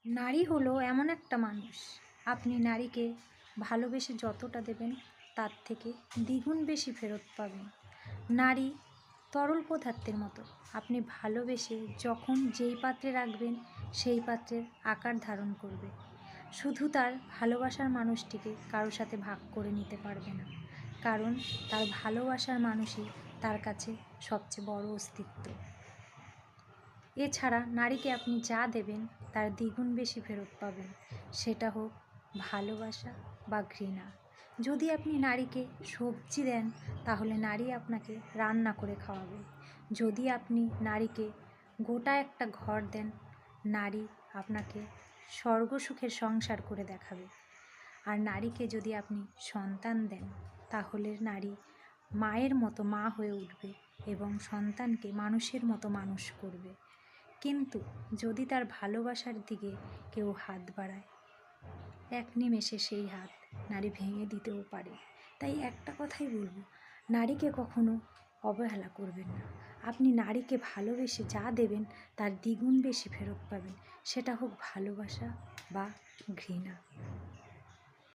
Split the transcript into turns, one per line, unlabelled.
নারী হলো এমন একটা মানুষ, আপনি নারীকে ভালোবেসে যতটা দেবেন তার থেকে দ্বিগুণ বেশি ফেরত পাবেন। নারী তরল পদার্থের মতো, আপনি ভালোবেসে যখন যেই পাত্রে রাখবেন সেই পাত্রের আকার ধারণ করবে। শুধু তার ভালোবাসার মানুষটিকে কারোর সাথে ভাগ করে নিতে পারবে না, কারণ তার ভালোবাসার মানুষই তার কাছে সবচেয়ে বড় অস্তিত্ব। এছাড়া নারীকে আপনি যা দেবেন তার দ্বিগুণ বেশি ফেরত পাবেন, সেটা হোক ভালোবাসা বা ঘৃণা। যদি আপনি নারীকে সবজি দেন তাহলে নারী আপনাকে রান্না করে খাওয়াবে। যদি আপনি নারীকে গোটা একটা ঘর দেন, নারী আপনাকে স্বর্গসুখের সংসার করে দেখাবে। আর নারীকে যদি আপনি সন্তান দেন তাহলে নারী মায়ের মতো মা হয়ে উঠবে এবং সন্তানকে মানুষের মতো মানুষ করবে। কিন্তু যদি তার ভালোবাসার দিকে কেউ হাত বাড়ায়, এক নিমেষে সেই হাত নারী ভেঙে দিতেও পারে। তাই একটা কথাই বলবো, নারীকে কখনো অবহেলা করবেন না। আপনি নারীকে ভালোবেসে যা দেবেন তার দ্বিগুণ বেশি ফেরত পাবেন, সেটা হোক ভালোবাসা বা ঘৃণা।